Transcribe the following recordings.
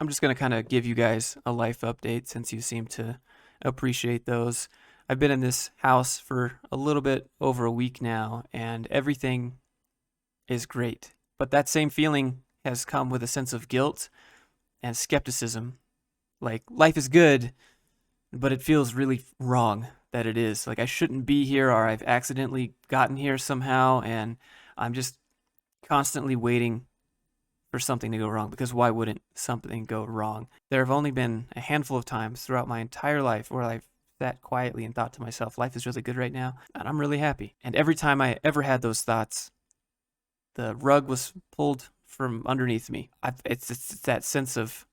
I'm just going to kind of give you guys a life update since you seem to appreciate those. I've been in this house for a little bit over a week now, and everything is great. But that same feeling has come with a sense of guilt and skepticism. Like, life is good, but it feels really wrong that it is. Like, I shouldn't be here, or I've accidentally gotten here somehow, and I'm just constantly waiting for something to go wrong, because why wouldn't something go wrong? There have only been a handful of times throughout my entire life where I've sat quietly and thought to myself, life is really good right now, and I'm really happy. And every time I ever had those thoughts, the rug was pulled from underneath me. It's that sense of,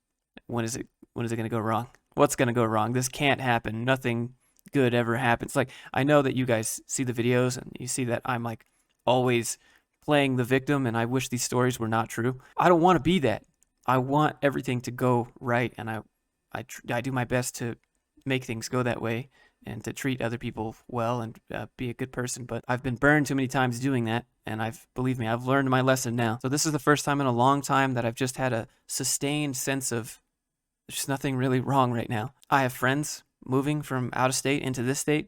when is it going to go wrong? What's going to go wrong? This can't happen. Nothing good ever happens. Like, I know that you guys see the videos and you see that I'm like always playing the victim, and I wish these stories were not true. I don't want to be that. I want everything to go right, and I do my best to make things go that way and to treat other people well and be a good person. But I've been burned too many times doing that, and believe me, I've learned my lesson now. So this is the first time in a long time that I've just had a sustained sense of there's nothing really wrong right now. I have friends moving from out of state into this state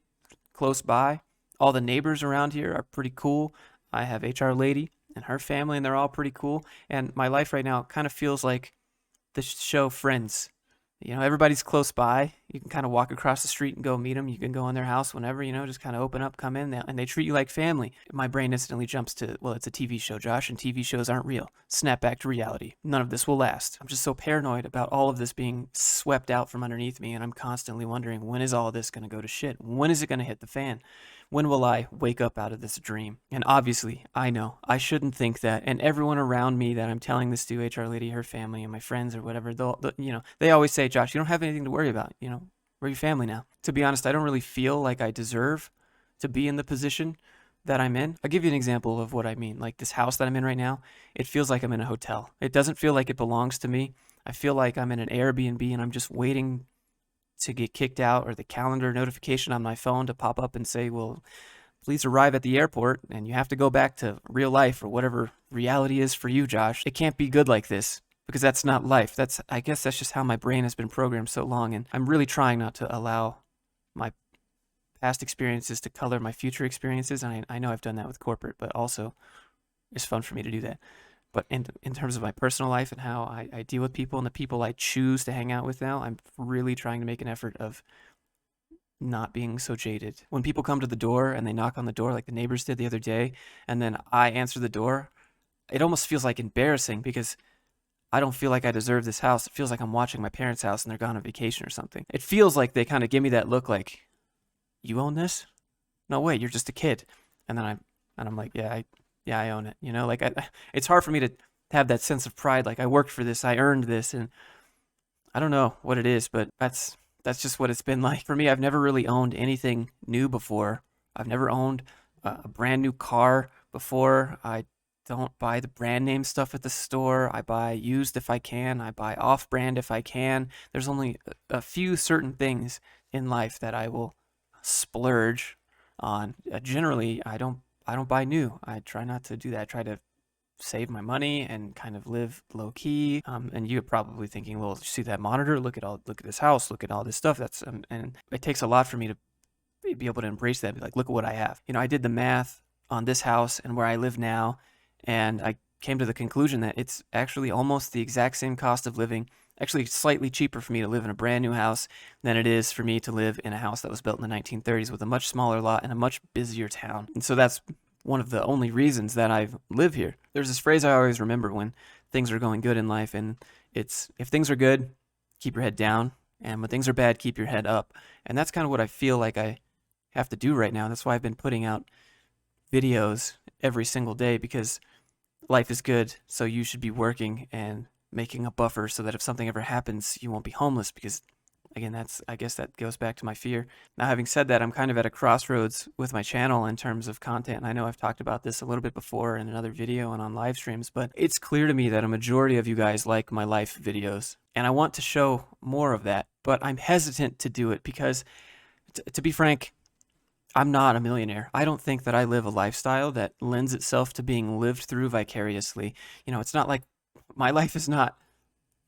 close by. All the neighbors around here are pretty cool. I have HR lady and her family, and they're all pretty cool. And my life right now kind of feels like the show Friends. You know, everybody's close by. You can kind of walk across the street and go meet them. You can go in their house whenever, just kind of open up, come in, and they treat you like family. My brain instantly jumps to, well, it's a TV show, Josh, and TV shows aren't real. Snap back to reality. None of this will last. I'm just so paranoid about all of this being swept out from underneath me, and I'm constantly wondering, when is all of this going to go to shit? When is it going to hit the fan? When will I wake up out of this dream? And obviously, I know I shouldn't think that. And everyone around me that I'm telling this to, HR lady, her family, and my friends or whatever, they always say, Josh, you don't have anything to worry about. We're your family now. To be honest, I don't really feel like I deserve to be in the position that I'm in. I'll give you an example of what I mean. Like this house that I'm in right now, it feels like I'm in a hotel. It doesn't feel like it belongs to me. I feel like I'm in an Airbnb and I'm just waiting to get kicked out, or the calendar notification on my phone to pop up and say, well, please arrive at the airport, and you have to go back to real life or whatever reality is for you, Josh. It can't be good like this, because that's not life. I guess that's just how my brain has been programmed so long, and I'm really trying not to allow my past experiences to color my future experiences, and I know I've done that with corporate, but also it's fun for me to do that. But in terms of my personal life and how I deal with people and the people I choose to hang out with now, I'm really trying to make an effort of not being so jaded. When people come to the door and they knock on the door like the neighbors did the other day, and then I answer the door, it almost feels like embarrassing, because I don't feel like I deserve this house. It feels like I'm watching my parents' house and they're gone on vacation or something. It feels like they kind of give me that look like, you own this? No way, you're just a kid. And I'm like, yeah, I own it. It's hard for me to have that sense of pride. Like, I worked for this, I earned this, and I don't know what it is, but that's just what it's been like for me. I've never really owned anything new before. I've never owned a brand new car before. I don't buy the brand name stuff at the store. I buy used if I can. I buy off brand if I can. There's only a few certain things in life that I will splurge on. Generally, I don't buy new. I try not to do that. I try to save my money and kind of live low key. And you're probably thinking, well, you see that monitor? Look at this house. Look at all this stuff. And it takes a lot for me to be able to embrace that. Be like, look at what I have. I did the math on this house and where I live now, and I came to the conclusion that it's actually almost the exact same cost of living. Actually, slightly cheaper for me to live in a brand new house than it is for me to live in a house that was built in the 1930s with a much smaller lot and a much busier town. And so that's one of the only reasons that I live here. There's this phrase I always remember when things are going good in life, and it's, if things are good, keep your head down, and when things are bad, keep your head up. And that's kind of what I feel like I have to do right now. That's why I've been putting out videos every single day, because life is good, so you should be working and making a buffer so that if something ever happens, you won't be homeless, because again, I guess that goes back to my fear. Now, having said that, I'm kind of at a crossroads with my channel in terms of content. And I know I've talked about this a little bit before in another video and on live streams, but it's clear to me that a majority of you guys like my life videos, and I want to show more of that, but I'm hesitant to do it because, to be frank, I'm not a millionaire. I don't think that I live a lifestyle that lends itself to being lived through vicariously. It's not like my life is not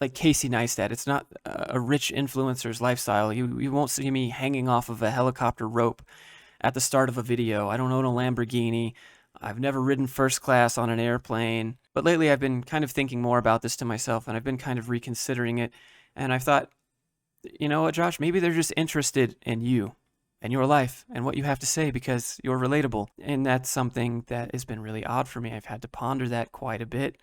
like Casey Neistat. It's not a rich influencer's lifestyle. You won't see me hanging off of a helicopter rope at the start of a video. I don't own a Lamborghini. I've never ridden first class on an airplane. But lately I've been kind of thinking more about this to myself, and I've been kind of reconsidering it. And I thought, you know what, Josh, maybe they're just interested in you and your life and what you have to say because you're relatable. And that's something that has been really odd for me. I've had to ponder that quite a bit.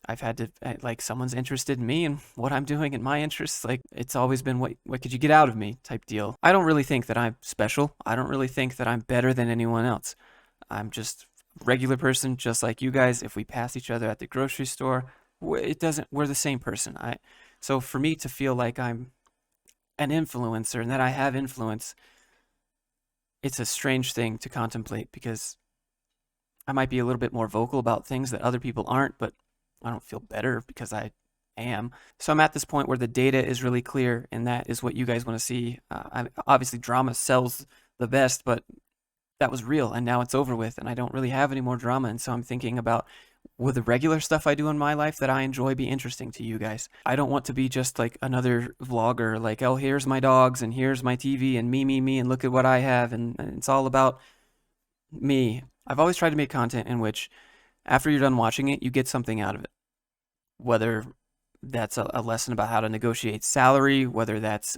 I've had to, like, someone's interested in me and what I'm doing and my interests. Like, it's always been, what could you get out of me type deal. I don't really think that I'm special. I don't really think that I'm better than anyone else. I'm just a regular person, just like you guys. If we pass each other at the grocery store, we're the same person. So for me to feel like I'm an influencer and that I have influence, it's a strange thing to contemplate because I might be a little bit more vocal about things that other people aren't, but I don't feel better because I am. So I'm at this point where the data is really clear, and that is what you guys want to see. Obviously, drama sells the best, but that was real, and now it's over with, and I don't really have any more drama. And so I'm thinking about, will the regular stuff I do in my life that I enjoy be interesting to you guys? I don't want to be just like another vlogger, like, oh, here's my dogs, and here's my TV, and me, and look at what I have, and it's all about me. I've always tried to make content in which, after you're done watching it, you get something out of it. Whether that's a lesson about how to negotiate salary, whether that's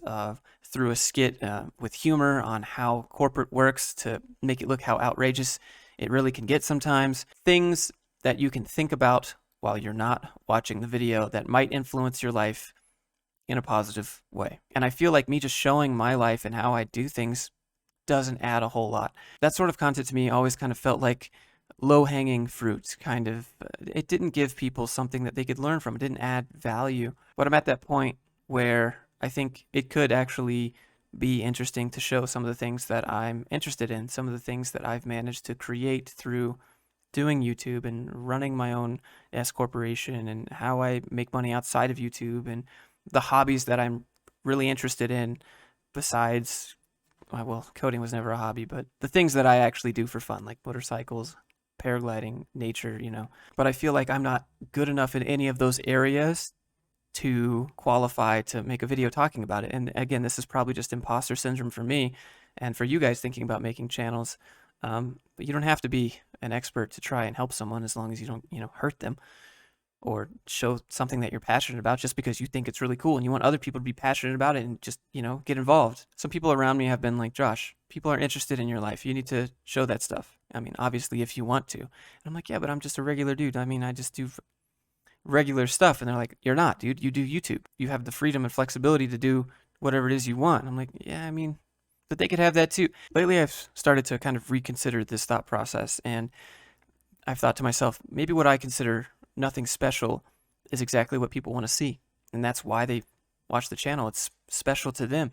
through a skit with humor on how corporate works to make it look how outrageous it really can get sometimes. Things that you can think about while you're not watching the video that might influence your life in a positive way. And I feel like me just showing my life and how I do things doesn't add a whole lot. That sort of content to me always kind of felt like low-hanging fruit, kind of. It didn't give people something that they could learn from. It didn't add value. But I'm at that point where I think it could actually be interesting to show some of the things that I'm interested in, some of the things that I've managed to create through doing YouTube and running my own S corporation, and how I make money outside of YouTube, and the hobbies that I'm really interested in besides, well, coding was never a hobby, but the things that I actually do for fun, like motorcycles, paragliding, nature, But I feel like I'm not good enough in any of those areas to qualify to make a video talking about it. And again, this is probably just imposter syndrome for me and for you guys thinking about making channels. But you don't have to be an expert to try and help someone, as long as you don't, hurt them or show something that you're passionate about just because you think it's really cool and you want other people to be passionate about it and just, get involved. Some people around me have been like, Josh, people are interested in your life. You need to show that stuff. I mean, obviously, if you want to. And I'm like, yeah, but I'm just a regular dude. I mean, I just do regular stuff. And they're like, you're not, dude. You do YouTube. You have the freedom and flexibility to do whatever it is you want. I'm like, yeah, I mean, but they could have that too. Lately, I've started to kind of reconsider this thought process. And I've thought to myself, maybe what I consider nothing special is exactly what people want to see. And that's why they watch the channel. It's special to them.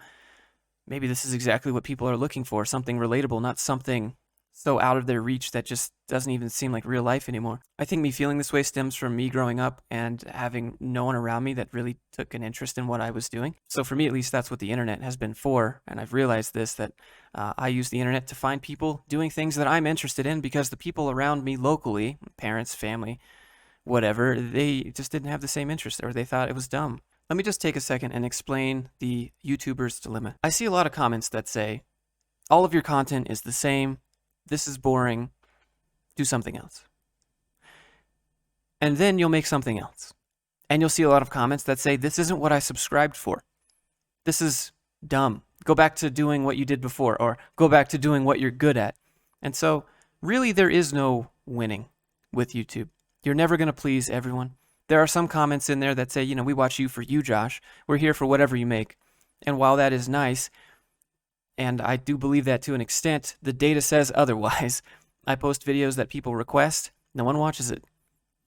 Maybe this is exactly what people are looking for, something relatable, not something so out of their reach that just doesn't even seem like real life anymore. I think me feeling this way stems from me growing up and having no one around me that really took an interest in what I was doing. So for me, at least, that's what the internet has been for. And I've realized this, that I use the internet to find people doing things that I'm interested in, because the people around me locally, parents, family, whatever, they just didn't have the same interest, or they thought it was dumb. Let me just take a second and explain the YouTuber's dilemma. I see a lot of comments that say, all of your content is the same, this is boring, do something else. And then you'll make something else. And you'll see a lot of comments that say, this isn't what I subscribed for. This is dumb. Go back to doing what you did before, or go back to doing what you're good at. And so, really, there is no winning with YouTube. You're never going to please everyone. There are some comments in there that say, we watch you for you, Josh. We're here for whatever you make. And while that is nice, and I do believe that to an extent, the data says otherwise. I post videos that people request, no one watches it.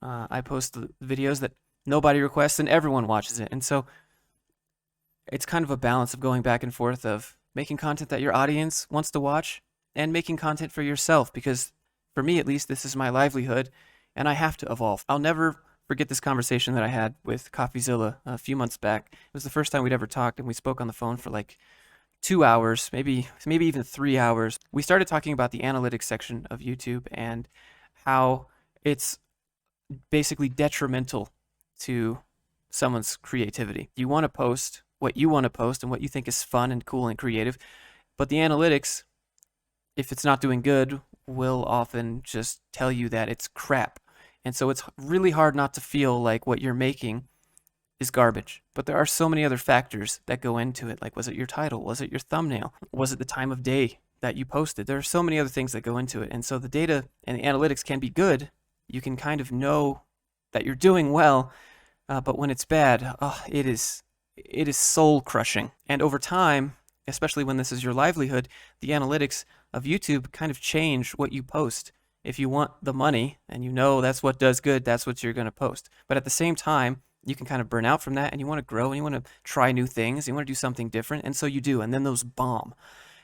I post the videos that nobody requests and everyone watches it. And so it's kind of a balance of going back and forth of making content that your audience wants to watch and making content for yourself, because for me, at least, this is my livelihood and I have to evolve. I'll never forget this conversation that I had with CoffeeZilla a few months back. It was the first time we'd ever talked, and we spoke on the phone for like 2 hours, maybe even 3 hours. We started talking about the analytics section of YouTube and how it's basically detrimental to someone's creativity. You want to post what you want to post and what you think is fun and cool and creative, but the analytics, if it's not doing good, will often just tell you that it's crap. And so it's really hard not to feel like what you're making is garbage. But there are so many other factors that go into it. Like, was it your title? Was it your thumbnail? Was it the time of day that you posted? There are so many other things that go into it. And so the data and the analytics can be good. You can kind of know that you're doing well, but when it's bad, it is soul crushing. And over time, especially when this is your livelihood, the analytics of YouTube kind of change what you post. If you want the money and you know that's what does good, that's what you're going to post. But at the same time, you can kind of burn out from that, and you want to grow, and you want to try new things, you want to do something different, and so you do, and then those bomb.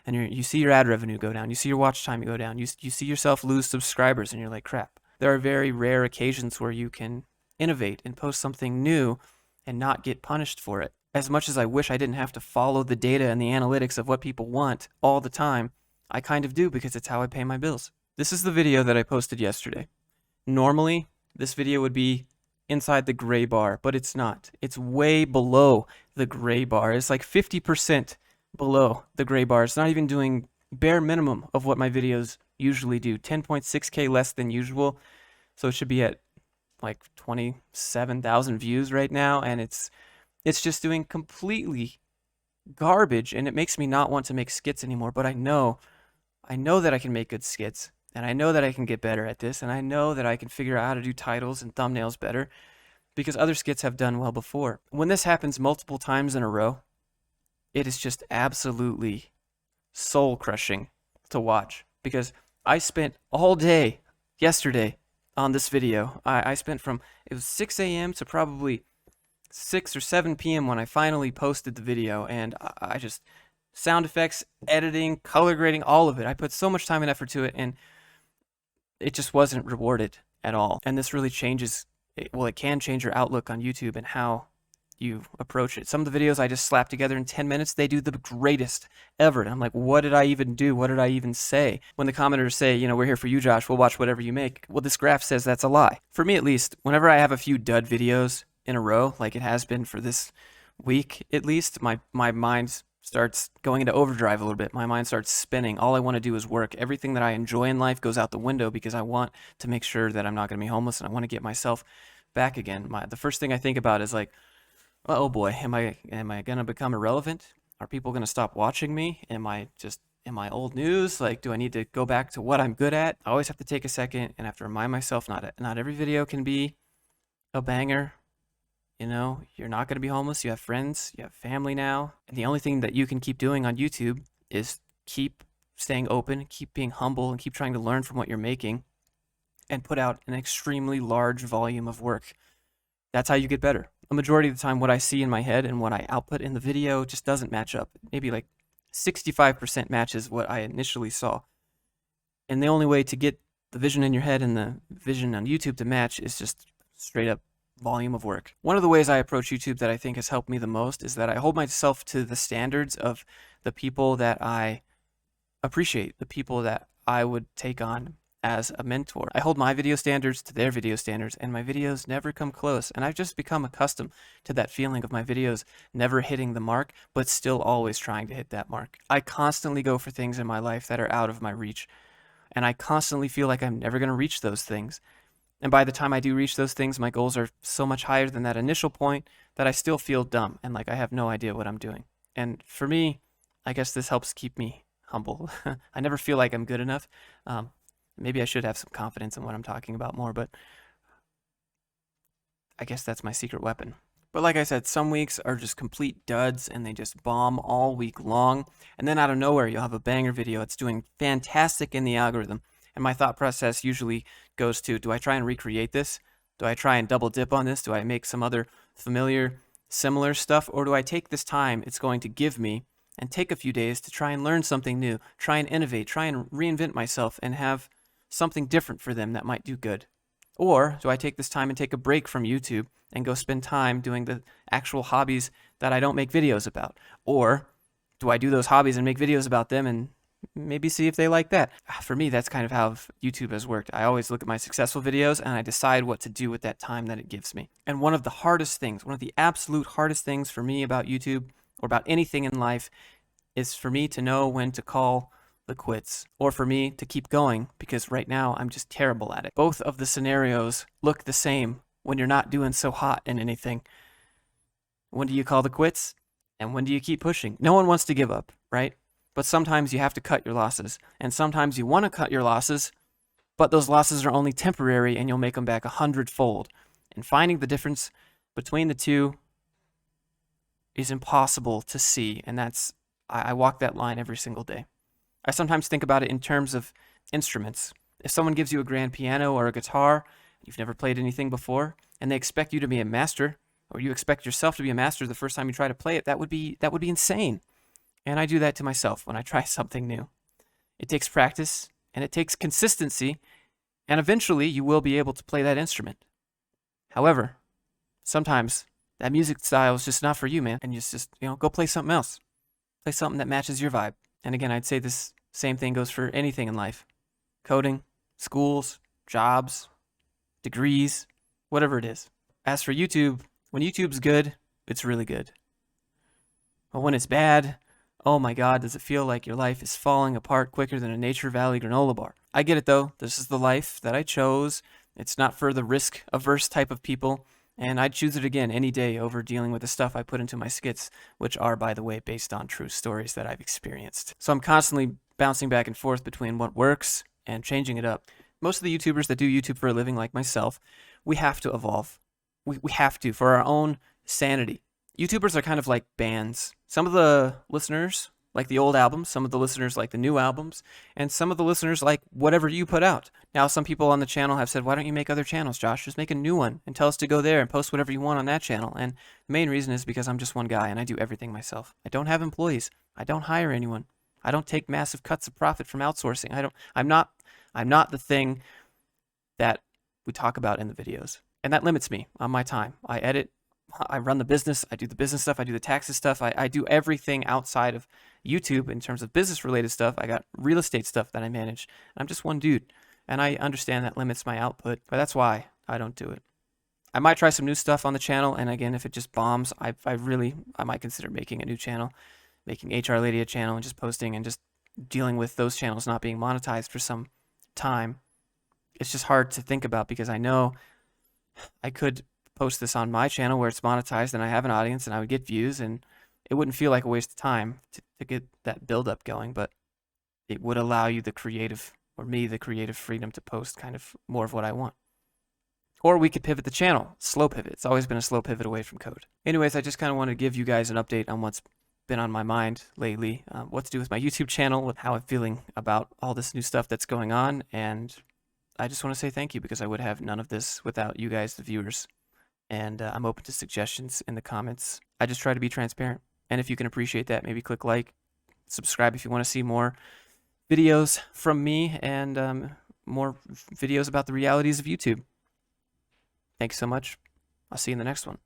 And you see your ad revenue go down, you see your watch time go down, you see yourself lose subscribers, and you're like, crap. There are very rare occasions where you can innovate and post something new and not get punished for it. As much as I wish I didn't have to follow the data and the analytics of what people want all the time, I kind of do, because it's how I pay my bills. This is the video that I posted yesterday. Normally, this video would be inside the gray bar, but it's not. It's way below the gray bar. It's like 50% below the gray bar. It's not even doing bare minimum of what my videos usually do. 10.6K less than usual. So it should be at like 27,000 views right now, and it's just doing completely garbage, and it makes me not want to make skits anymore. But I know that I can make good skits, and I know that I can get better at this, and I know that I can figure out how to do titles and thumbnails better, because other skits have done well before. When this happens multiple times in a row, it is just absolutely soul-crushing to watch, because I spent all day yesterday on this video. I spent from, it was 6 a.m. to probably 6 or 7 p.m. when I finally posted the video, and I just, sound effects, editing, color grading, all of it. I put so much time and effort to it, and it just wasn't rewarded at all. And this really changes, well, it can change your outlook on YouTube and how you approach it. Some of the videos I just slapped together in 10 minutes, they do the greatest ever. And I'm like, what did I even do? What did I even say? When the commenters say, you know, we're here for you, Josh, we'll watch whatever you make. Well, this graph says that's a lie. For me, at least, whenever I have a few dud videos in a row, like it has been for this week, at least, my mind starts going into overdrive a little bit. My mind starts spinning. All I want to do is work. Everything that I enjoy in life goes out the window, because I want to make sure that I'm not going to be homeless, and I want to get myself back again. The first thing I think about is like, oh boy, am I going to become irrelevant? Are people going to stop watching me? Am I old news? Like, do I need to go back to what I'm good at? I always have to take a second and have to remind myself not every video can be a banger. You know, you're not going to be homeless. You have friends, you have family now. And the only thing that you can keep doing on YouTube is keep staying open, keep being humble, and keep trying to learn from what you're making, and put out an extremely large volume of work. That's how you get better. A majority of the time, what I see in my head and what I output in the video just doesn't match up. Maybe like 65% matches what I initially saw. And the only way to get the vision in your head and the vision on YouTube to match is just straight up volume of work. One of the ways I approach YouTube that I think has helped me the most is that I hold myself to the standards of the people that I appreciate, the people that I would take on as a mentor. I hold my video standards to their video standards, and my videos never come close. And I've just become accustomed to that feeling of my videos never hitting the mark, but still always trying to hit that mark. I constantly go for things in my life that are out of my reach, and I constantly feel like I'm never going to reach those things. And by the time I do reach those things, my goals are so much higher than that initial point that I still feel dumb and like I have no idea what I'm doing. And for me, I guess this helps keep me humble. I never feel like I'm good enough. Maybe I should have some confidence in what I'm talking about more, but I guess that's my secret weapon. But like I said, some weeks are just complete duds and they just bomb all week long. And then out of nowhere, you'll have a banger video. It's doing fantastic in the algorithm. And my thought process usually goes to, do I try and recreate this? Do I try and double dip on this? Do I make some other familiar, similar stuff? Or do I take this time it's going to give me and take a few days to try and learn something new, try and innovate, try and reinvent myself and have something different for them that might do good? Or do I take this time and take a break from YouTube and go spend time doing the actual hobbies that I don't make videos about? Or do I do those hobbies and make videos about them and maybe see if they like that. For me, that's kind of how YouTube has worked. I always look at my successful videos and I decide what to do with that time that it gives me. And one of the hardest things, one of the absolute hardest things for me about YouTube or about anything in life is for me to know when to call the quits or for me to keep going, because right now I'm just terrible at it. Both of the scenarios look the same when you're not doing so hot in anything. When do you call the quits? And when do you keep pushing? No one wants to give up, right? But sometimes you have to cut your losses. And sometimes you want to cut your losses, but those losses are only temporary and you'll make them back 100-fold. And finding the difference between the two is impossible to see. And I walk that line every single day. I sometimes think about it in terms of instruments. If someone gives you a grand piano or a guitar, you've never played anything before, and they expect you to be a master, or you expect yourself to be a master the first time you try to play it, that would be insane. And I do that to myself when I try something new. It takes practice and it takes consistency, and eventually you will be able to play that instrument. However, sometimes that music style is just not for you, man, and you just go play something else. Play something that matches your vibe. And again, I'd say this same thing goes for anything in life. Coding, schools, jobs, degrees, whatever it is. As for YouTube, when YouTube's good, it's really good. But when it's bad, oh my God, does it feel like your life is falling apart quicker than a Nature Valley granola bar. I get it though. This is the life that I chose. It's not for the risk-averse type of people. And I'd choose it again any day over dealing with the stuff I put into my skits, which are, by the way, based on true stories that I've experienced. So I'm constantly bouncing back and forth between what works and changing it up. Most of the YouTubers that do YouTube for a living, like myself, we have to evolve. We have to, for our own sanity. YouTubers are kind of like bands. Some of the listeners like the old albums, some of the listeners like the new albums, and some of the listeners like whatever you put out. Now, some people on the channel have said, why don't you make other channels, Josh? Just make a new one and tell us to go there and post whatever you want on that channel. And the main reason is because I'm just one guy and I do everything myself. I don't have employees. I don't hire anyone. I don't take massive cuts of profit from outsourcing. I'm not the thing that we talk about in the videos. And that limits me on my time. I edit, I run the business, I do the business stuff, I do the taxes stuff, I do everything outside of YouTube in terms of business related stuff. I got real estate stuff that I manage. I'm just one dude. And I understand that limits my output, but that's why I don't do it. I might try some new stuff on the channel, and again, if it just bombs, I might consider making a new channel, making HR Lady a channel and just posting and just dealing with those channels not being monetized for some time. It's just hard to think about because I know I could post this on my channel where it's monetized and I have an audience and I would get views and it wouldn't feel like a waste of time to get that build up going, but it would allow you the creative freedom to post kind of more of what I want. Or we could pivot the channel, slow pivot. It's always been a slow pivot away from code. Anyways, I just kind of want to give you guys an update on what's been on my mind lately, what to do with my YouTube channel, with how I'm feeling about all this new stuff that's going on, and I just want to say thank you because I would have none of this without you guys, the viewers. And I'm open to suggestions in the comments. I just try to be transparent. And if you can appreciate that, maybe click like, subscribe if you want to see more videos from me and more videos about the realities of YouTube. Thanks so much. I'll see you in the next one.